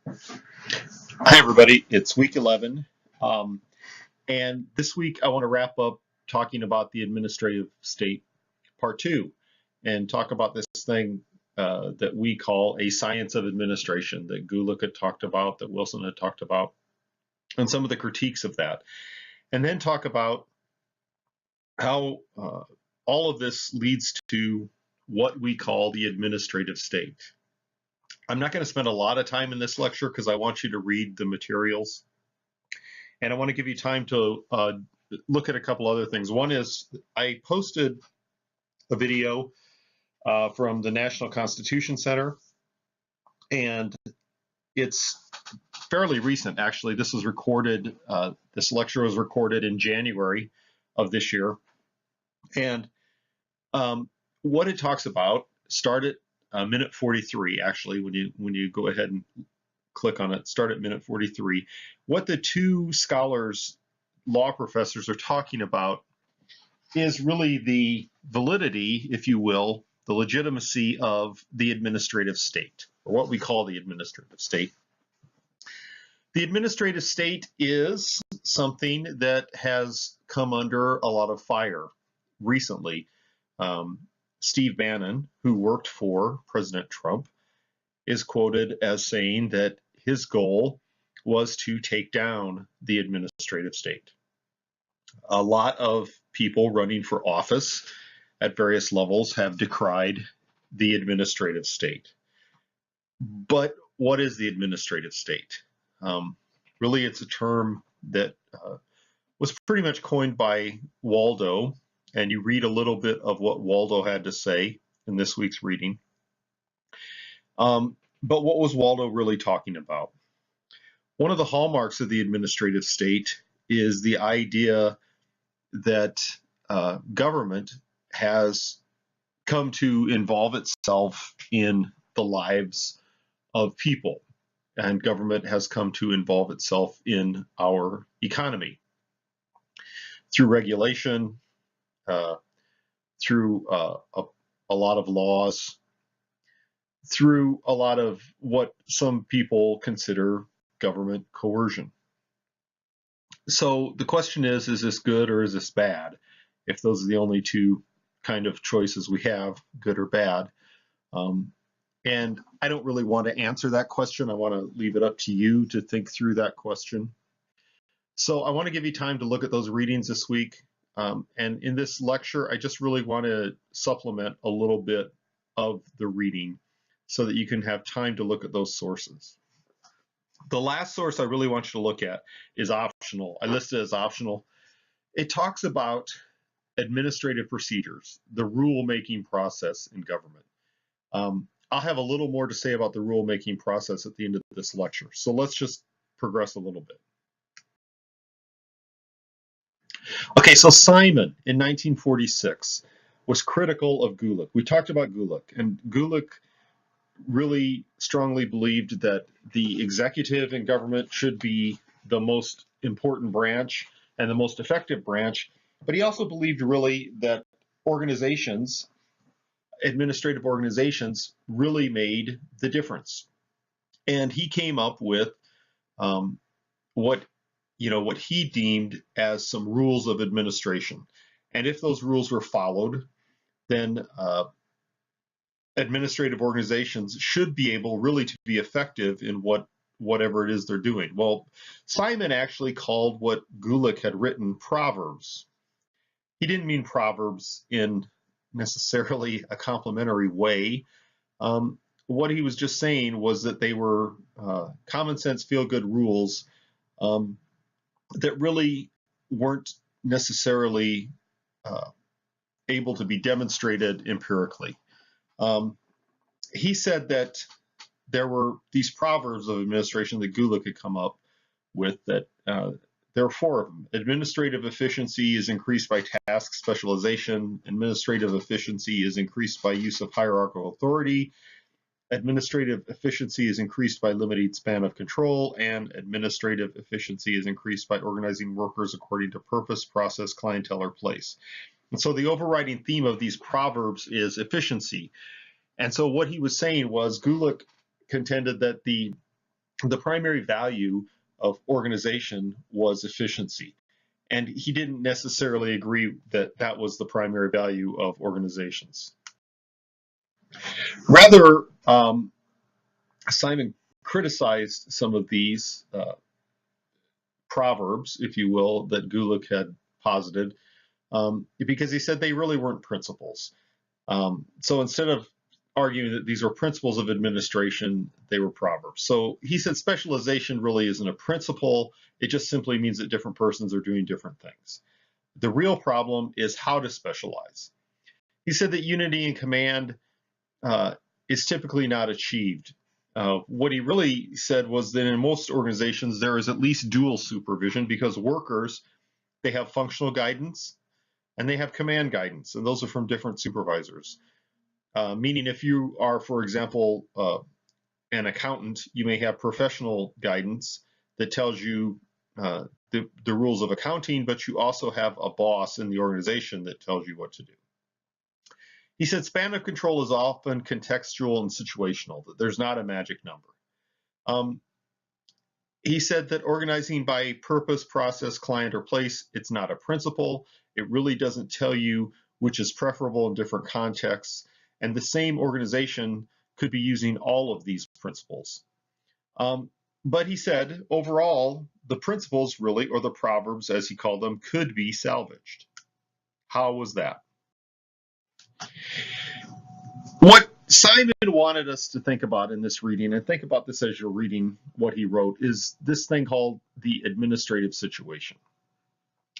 Hi, everybody. It's week 11. Um, and this week, I want to wrap up talking about the administrative state part two and talk about this thing that we call a science of administration that Gulick had talked about, that Wilson had talked about, and some of the critiques of that. And then talk about how all of this leads to what we call the administrative state. I'm not going to spend a lot of time in this lecture because I want you to read the materials. And I want to give you time to look at a couple other things. One is I posted a video from the National Constitution Center, and it's fairly recent, actually. This was recorded, this lecture was recorded in January of this year. And what it talks about started minute 43, actually, when you go ahead and click on it, start at minute 43. What the two scholars, law professors, are talking about is really the validity, if you will, the legitimacy of the administrative state, or what we call the administrative state. The administrative state is something that has come under a lot of fire recently. Steve Bannon, who worked for President Trump, is quoted as saying that his goal was to take down the administrative state. A lot of people running for office at various levels have decried the administrative state. But what is the administrative state? Really, it's a term that was pretty much coined by Waldo, and you read a little bit of what Waldo had to say in this week's reading. But what was Waldo really talking about? One of the hallmarks of the administrative state is the idea that government has come to involve itself in the lives of people, and government has come to involve itself in our economy through regulation, through a lot of laws, through a lot of what some people consider government coercion. So the question is this good or is this bad? If those are the only two kind of choices we have, good or bad. And I don't really want to answer that question. I want to leave it up to you to think through that question. So I want to give you time to look at those readings this week. And in this lecture, I just really want to supplement a little bit of the reading so that you can have time to look at those sources. The last source I really want you to look at is optional. I listed it as optional. It talks about administrative procedures, the rulemaking process in government. I'll have a little more to say about the rulemaking process at the end of this lecture. So let's just progress a little bit. Okay, so Simon in 1946 was critical of Gulick. We talked about Gulick, and Gulick really strongly believed that the executive in government should be the most important branch and the most effective branch, but he also believed really that organizations, administrative organizations, really made the difference. And he came up with what he deemed as some rules of administration. And if those rules were followed, then administrative organizations should be able really to be effective in whatever it is they're doing. Well, Simon actually called what Gulick had written proverbs. He didn't mean proverbs in necessarily a complimentary way. What he was just saying was that they were common sense, feel-good rules that really weren't necessarily able to be demonstrated empirically. He said that there were these proverbs of administration that Gulick had come up with, that there are four of them. Administrative efficiency is increased by task specialization. Administrative efficiency is increased by use of hierarchical authority. Administrative efficiency is increased by limited span of control, and administrative efficiency is increased by organizing workers according to purpose, process, clientele, or place. And so the overriding theme of these proverbs is efficiency. And so what he was saying was Gulick contended that the the primary value of organization was efficiency. And he didn't necessarily agree that that was the primary value of organizations. Rather, Simon criticized some of these proverbs, if you will, that Gulick had posited, because he said they really weren't principles. So instead of arguing that these were principles of administration, they were proverbs. So he said specialization really isn't a principle. It just simply means that different persons are doing different things. The real problem is how to specialize. He said that unity in command is typically not achieved. What he really said was that in most organizations, there is at least dual supervision because workers, they have functional guidance and they have command guidance, and those are from different supervisors. Meaning if you are, for example, an accountant, you may have professional guidance that tells you the rules of accounting, but you also have a boss in the organization that tells you what to do. He said span of control is often contextual and situational, that there's not a magic number. He said that organizing by purpose, process, client, or place, it's not a principle. It really doesn't tell you which is preferable in different contexts. And the same organization could be using all of these principles. But he said, overall, the principles really, or the proverbs as he called them, could be salvaged. How was that? What Simon wanted us to think about in this reading, and think about this as you're reading what he wrote, is this thing called the administrative situation.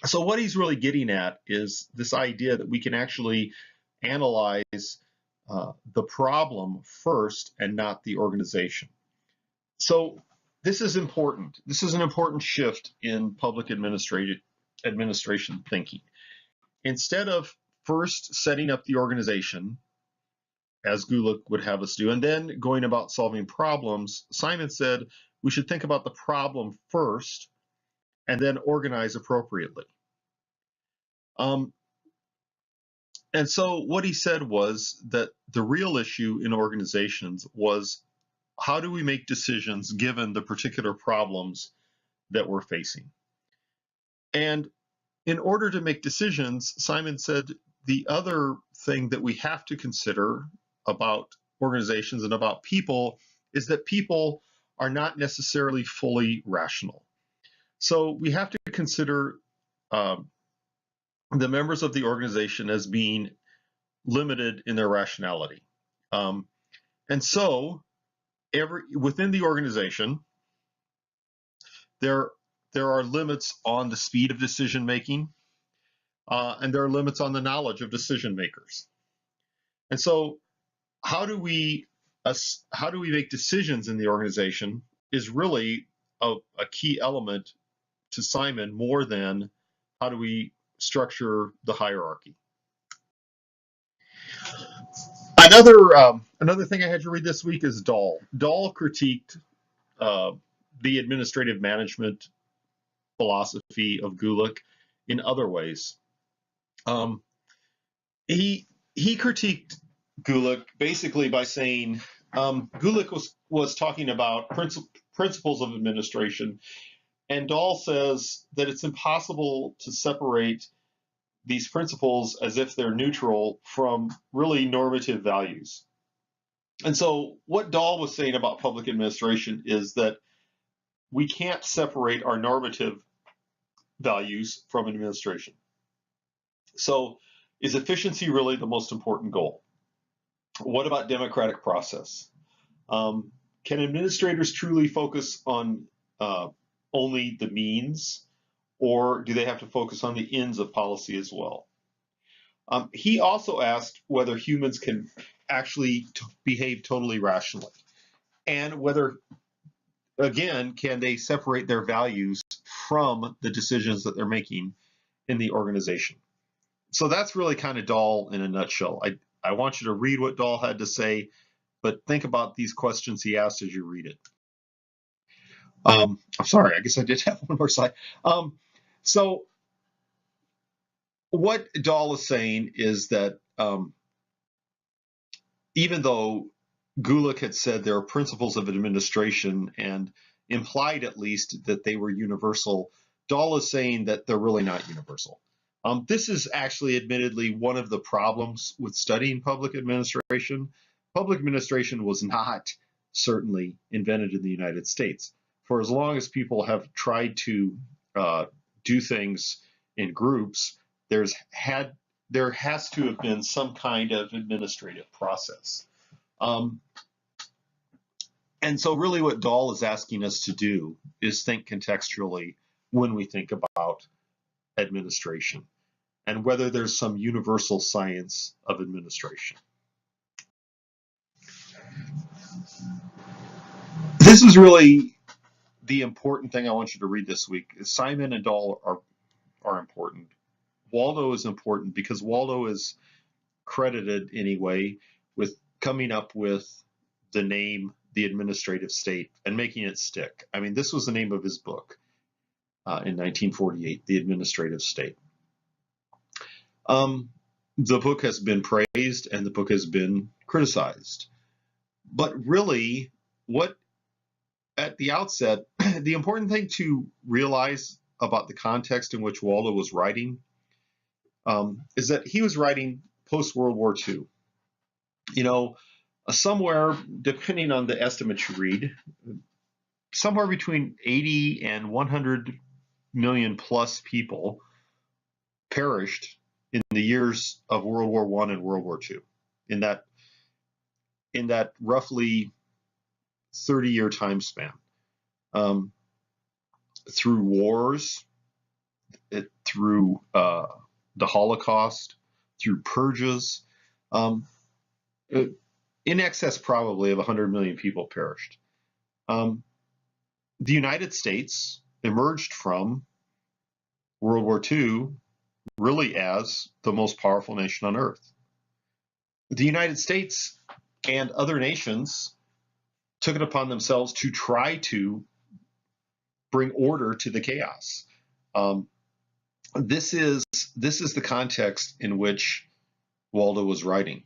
So what he's really getting at is this idea that we can actually analyze the problem first and not the organization. So this is important. This is an important shift in public administration thinking. Instead of first setting up the organization, as Gulick would have us do, and then going about solving problems, Simon said we should think about the problem first and then organize appropriately. And so what he said was that the real issue in organizations was how do we make decisions given the particular problems that we're facing? And in order to make decisions, Simon said the other thing that we have to consider about organizations and about people is that people are not necessarily fully rational. So we have to consider the members of the organization as being limited in their rationality. And so within the organization, there are limits on the speed of decision making, and there are limits on the knowledge of decision makers. And so how do we make decisions in the organization is really a key element to Simon, more than how do we structure the hierarchy. Another thing I had to read this week is Dahl. Dahl critiqued the administrative management philosophy of Gulick in other ways. He critiqued Gulick basically by saying Gulick was talking about principles of administration, and Dahl says that it's impossible to separate these principles as if they're neutral from really normative values. And so what Dahl was saying about public administration is that we can't separate our normative values from administration. So is efficiency really the most important goal? What about democratic process? Can administrators truly focus on only the means, or do they have to focus on the ends of policy as well? He also asked whether humans can actually behave totally rationally, and whether, again, can they separate their values from the decisions that they're making in the organization. So that's really kind of Dahl in a nutshell. I want you to read what Dahl had to say, but think about these questions he asked as you read it. I'm sorry, I guess I did have one more slide. So what Dahl is saying is that even though Gulick had said there are principles of administration and implied at least that they were universal. Dahl is saying that they're really not universal. This is actually admittedly one of the problems with studying public administration. Public administration was not certainly invented in the United States. For as long as people have tried to do things in groups, there has to have been some kind of administrative process. And so really what Dahl is asking us to do is think contextually when we think about administration and whether there's some universal science of administration. This is really the important thing I want you to read this week. Simon and Dahl are important. Waldo is important because Waldo is credited anyway with coming up with the name the administrative state and making it stick. I mean, this was the name of his book in 1948, The Administrative State. The book has been praised and the book has been criticized. But really, what at the outset, the important thing to realize about the context in which Waldo was writing is that he was writing post-World War II. You know, somewhere, depending on the estimates you read, somewhere between 80 and 100 million plus people perished in the years of World War I and World War II, in that roughly 30-year time span, through wars, through the Holocaust, through purges. In excess probably of 100 million people perished. The United States emerged from World War II really as the most powerful nation on earth. The United States and other nations took it upon themselves to try to bring order to the chaos. This is the context in which Waldo was writing.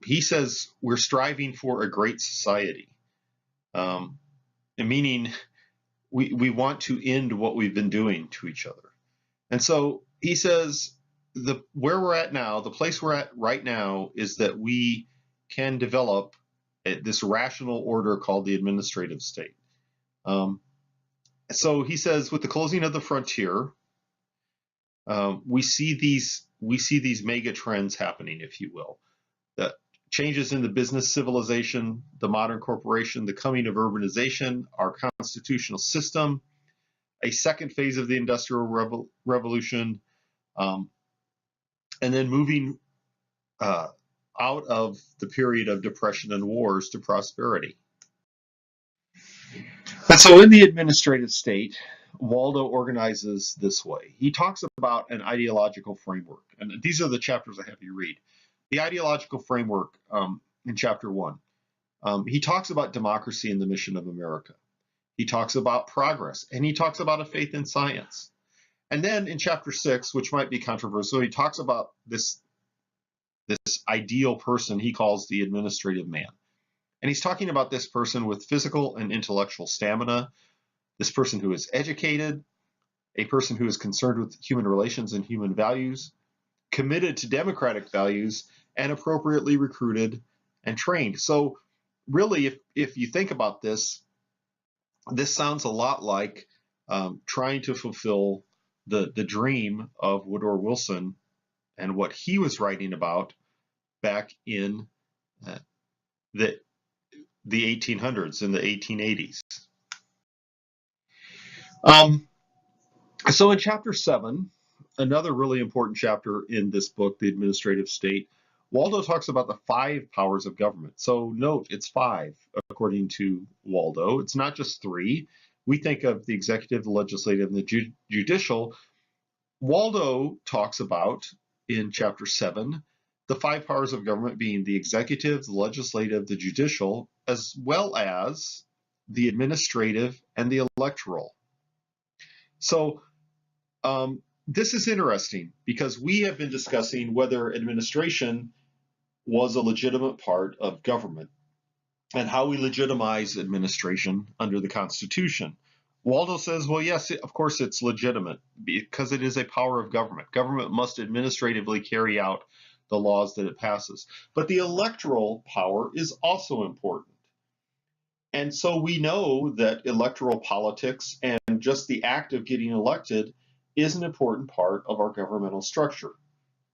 He says we're striving for a great society, meaning we want to end what we've been doing to each other. And so he says where we're at now, the place we're at right now is that we can develop this rational order called the administrative state. So he says with the closing of the frontier, we see these mega trends happening, if you will. The changes in the business civilization, the modern corporation, the coming of urbanization, our constitutional system, a second phase of the Industrial Revolution, and then moving out of the period of depression and wars to prosperity. And so in the administrative state, Waldo organizes this way. He talks about an ideological framework, and these are the chapters I have you read. The ideological framework in chapter 1. He talks about democracy and the mission of America. He talks about progress, and he talks about a faith in science. And then in chapter 6, which might be controversial, he talks about this ideal person he calls the administrative man. And he's talking about this person with physical and intellectual stamina, this person who is educated, a person who is concerned with human relations and human values, committed to democratic values, and appropriately recruited and trained. So really, if you think about this sounds a lot like trying to fulfill the dream of Woodrow Wilson and what he was writing about back in the 1800s, in the 1880s. So in chapter 7, another really important chapter in this book, The Administrative State, Waldo talks about the 5 powers of government. So note, it's 5 according to Waldo. It's not just 3. We think of the executive, the legislative, and the judicial. Waldo talks about, in chapter 7, the 5 powers of government being the executive, the legislative, the judicial, as well as the administrative and the electoral. So this is interesting because we have been discussing whether administration was a legitimate part of government and how we legitimize administration under the Constitution. Waldo says, well, yes, of course it's legitimate because it is a power of government. Government must administratively carry out the laws that it passes. But the electoral power is also important. And so we know that electoral politics and just the act of getting elected is an important part of our governmental structure.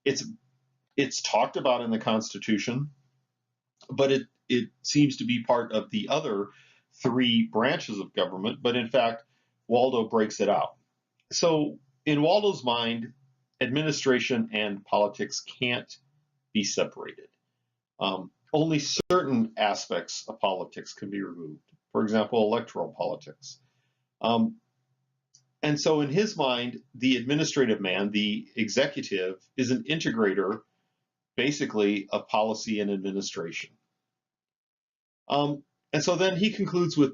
It's talked about in the Constitution, but it seems to be part of the other three branches of government. But in fact, Waldo breaks it out. So in Waldo's mind, administration and politics can't be separated. Only certain aspects of politics can be removed. For example, electoral politics. And so in his mind, the administrative man, the executive, is an integrator, basically, of policy and administration. And so then he concludes with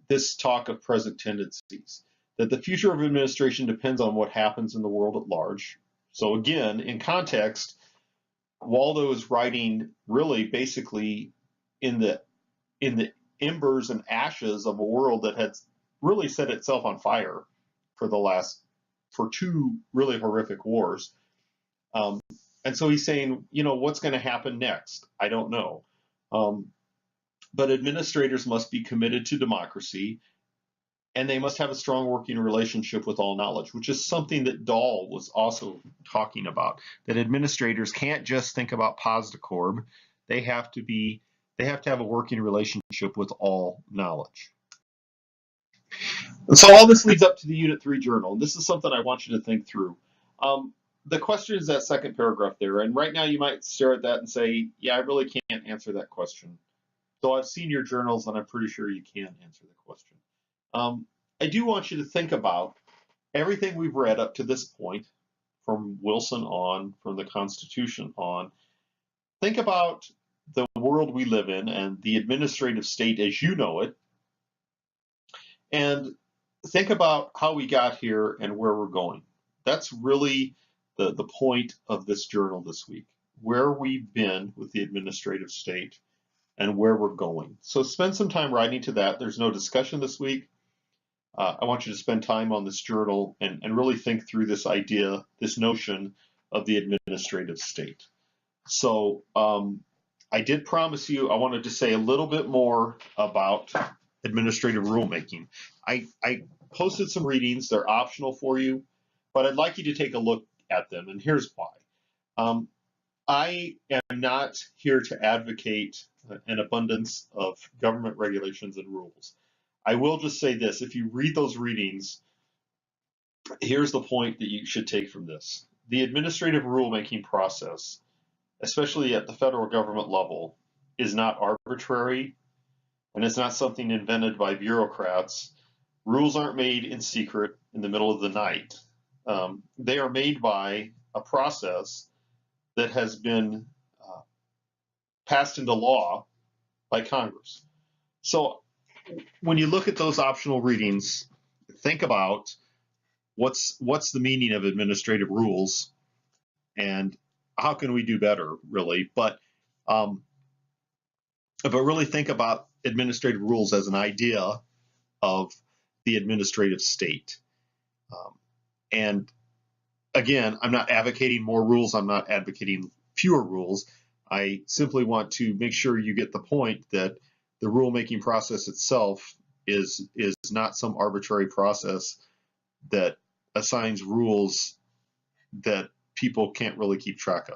this talk of present tendencies, that the future of administration depends on what happens in the world at large. So again, in context, Waldo is writing really basically in the embers and ashes of a world that had really set itself on fire for two really horrific wars. And so he's saying, what's going to happen next? I don't know. But administrators must be committed to democracy, and they must have a strong working relationship with all knowledge, which is something that Dahl was also talking about, that administrators can't just think about pos de corb. They have to have a working relationship with all knowledge. And so all this leads up to the Unit 3 journal. And this is something I want you to think through. The question is that second paragraph there. And right now you might stare at that and say, yeah, I really can't answer that question. So I've seen your journals, and I'm pretty sure you can answer the question. I do want you to think about everything we've read up to this point, from Wilson on, from the Constitution on. Think about the world we live in and the administrative state as you know it, and think about how we got here and where we're going. That's really the point of this journal this week, where we've been with the administrative state and where we're going. So spend some time writing to that. There's no discussion this week. I want you to spend time on this journal and really think through this idea, this notion of the administrative state. So I did promise you I wanted to say a little bit more about administrative rulemaking. I posted some readings. They're optional for you, but I'd like you to take a look at them, and here's why. I am not here to advocate an abundance of government regulations and rules. I will just say this, if you read those readings, here's the point that you should take from this. The administrative rulemaking process, especially at the federal government level, is not arbitrary, and it's not something invented by bureaucrats. Rules aren't made in secret in the middle of the night. They are made by a process that has been passed into law by Congress. So when you look at those optional readings, think about what's the meaning of administrative rules and how can we do better, really. But really think about administrative rules as an idea of the administrative state. And again, I'm not advocating more rules. I'm not advocating fewer rules. I simply want to make sure you get the point that the rulemaking process itself is not some arbitrary process that assigns rules that people can't really keep track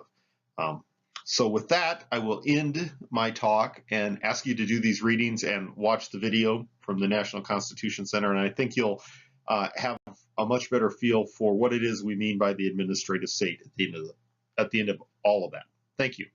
of. So with that, I will end my talk and ask you to do these readings and watch the video from the National Constitution Center. And I think you'll have a much better feel for what it is we mean by the administrative state at the end of all of that. Thank you.